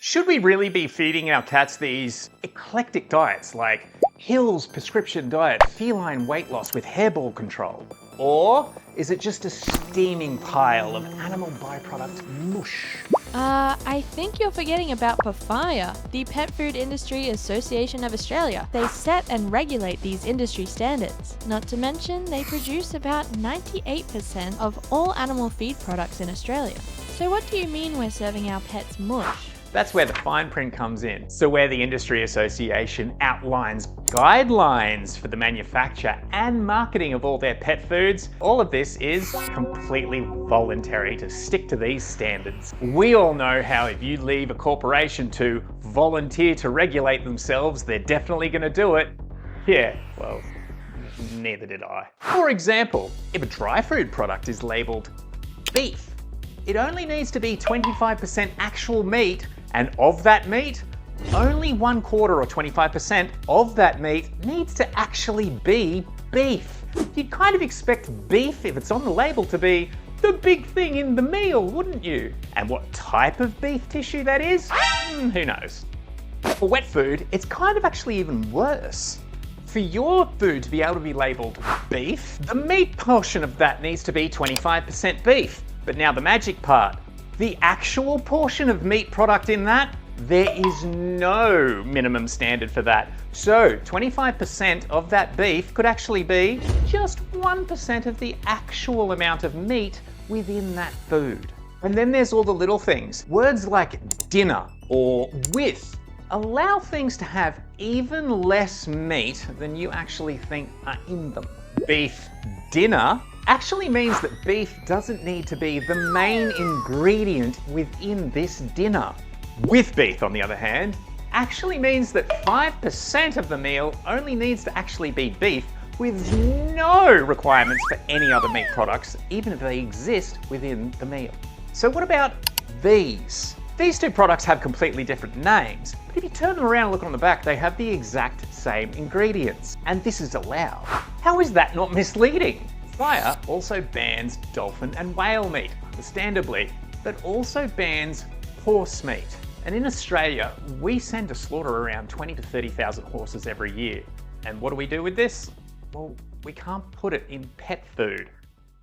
Should we really be feeding our cats these eclectic diets like Hill's prescription diet, feline weight loss with hairball control? Or is it just a steaming pile of animal byproduct mush? I think you're forgetting about PFIA, the Pet Food Industry Association of Australia. They set and regulate these industry standards. Not to mention, they produce about 98% of all animal feed products in Australia. So what do you mean we're serving our pets mush? That's where the fine print comes in. So where the Industry Association outlines guidelines for the manufacture and marketing of all their pet foods, all of this is completely voluntary to stick to these standards. We all know how if you leave a corporation to volunteer to regulate themselves, they're definitely going to do it. Yeah, well, neither did I. For example, if a dry food product is labelled beef, it only needs to be 25% actual meat, and of that meat, only 1/4 or 25% of that meat needs to actually be beef. You'd kind of expect beef, if it's on the label, to be the big thing in the meal, wouldn't you? And what type of beef tissue that is? Who knows? For wet food, it's kind of actually even worse. For your food to be able to be labelled beef, the meat portion of that needs to be 25% beef. But now the magic part, the actual portion of meat product in that, there is no minimum standard for that. So 25% of that beef could actually be just 1% of the actual amount of meat within that food. And then there's all the little things. Words like dinner or with allow things to have even less meat than you actually think are in them. Beef dinner actually means that beef doesn't need to be the main ingredient within this dinner. With beef, on the other hand, actually means that 5% of the meal only needs to actually be beef with no requirements for any other meat products, even if they exist within the meal. So what about these? These two products have completely different names, but if you turn them around and look on the back, they have the exact same ingredients, and this is allowed. How is that not misleading? FleaMail also bans dolphin and whale meat, understandably, but also bans horse meat. And in Australia, we send to slaughter around 20 to 30,000 horses every year. And what do we do with this? Well, we can't put it in pet food.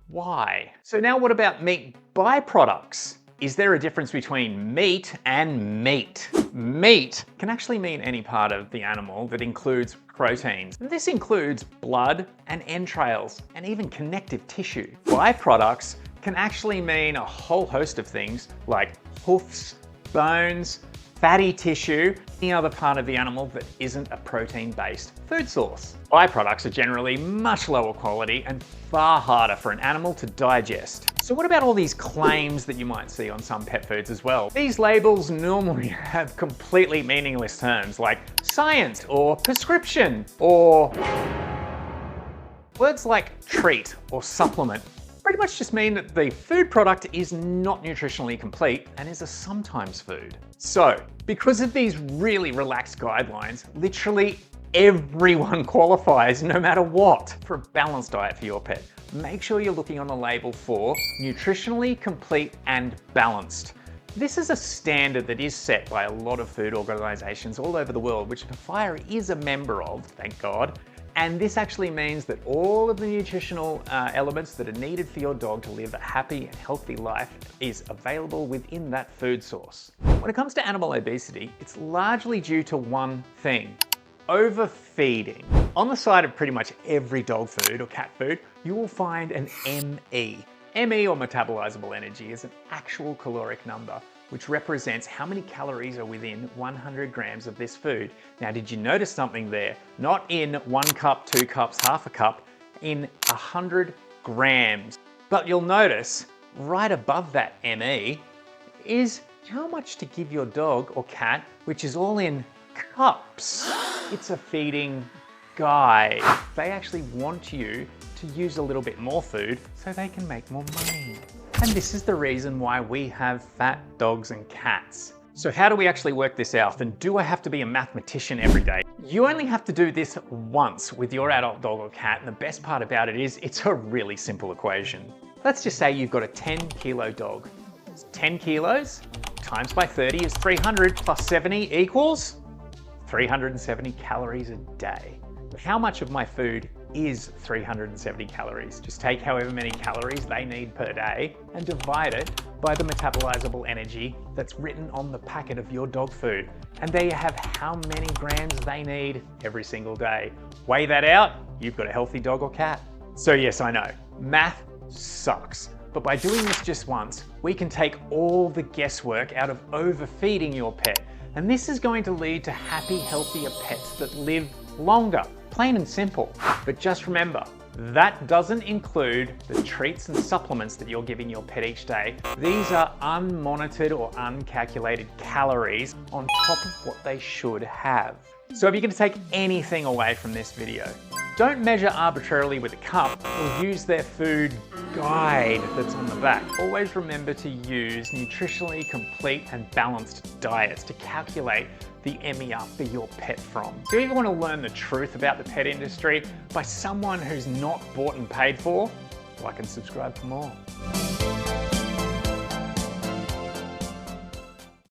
Why? So now what about meat byproducts? Is there a difference between meat and meat? Meat can actually mean any part of the animal that includes proteins. This includes blood and entrails and even connective tissue. Byproducts can actually mean a whole host of things like hoofs, bones, fatty tissue, any other part of the animal that isn't a protein-based food source. Byproducts are generally much lower quality and far harder for an animal to digest. So what about all these claims that you might see on some pet foods as well? These labels normally have completely meaningless terms like science or prescription or words like treat or supplement pretty much just mean that the food product is not nutritionally complete and is a sometimes food. So, because of these really relaxed guidelines, literally everyone qualifies no matter what for a balanced diet for your pet. Make sure you're looking on the label for nutritionally complete and balanced. This is a standard that is set by a lot of food organizations all over the world, which FleaMail is a member of, thank God. And this actually means that all of the nutritional elements that are needed for your dog to live a happy and healthy life is available within that food source. When it comes to animal obesity, it's largely due to one thing: overfeeding. On the side of pretty much every dog food or cat food, you will find an ME. ME, or metabolizable energy, is an actual caloric number, which represents how many calories are within 100 grams of this food. Now, did you notice something there? Not in 1 cup, 2 cups, half a cup, in 100 grams. But you'll notice right above that ME is how much to give your dog or cat, which is all in cups. It's a feeding guide. They actually want you to use a little bit more food so they can make more money. And this is the reason why we have fat dogs and cats. So how do we actually work this out? And do I have to be a mathematician every day? You only have to do this once with your adult dog or cat, and the best part about it is it's a really simple equation. Let's just say you've got a 10 kilo dog. It's 10 kilos times by 30 is 300 plus 70 equals 370 calories a day. How much of my food is 370 calories? Just take however many calories they need per day and divide it by the metabolizable energy that's written on the packet of your dog food. And there you have how many grams they need every single day. Weigh that out, you've got a healthy dog or cat. So yes, I know, math sucks. But by doing this just once, we can take all the guesswork out of overfeeding your pet. And this is going to lead to happy, healthier pets that live longer. Plain and simple. But just remember, that doesn't include the treats and supplements that you're giving your pet each day. These are unmonitored or uncalculated calories on top of what they should have. So if you're going to take anything away from this video, don't measure arbitrarily with a cup or use their food guide that's on the back. Always remember to use nutritionally complete and balanced diets to calculate the MER for your pet from. So if you want to learn the truth about the pet industry by someone who's not bought and paid for, like and subscribe for more.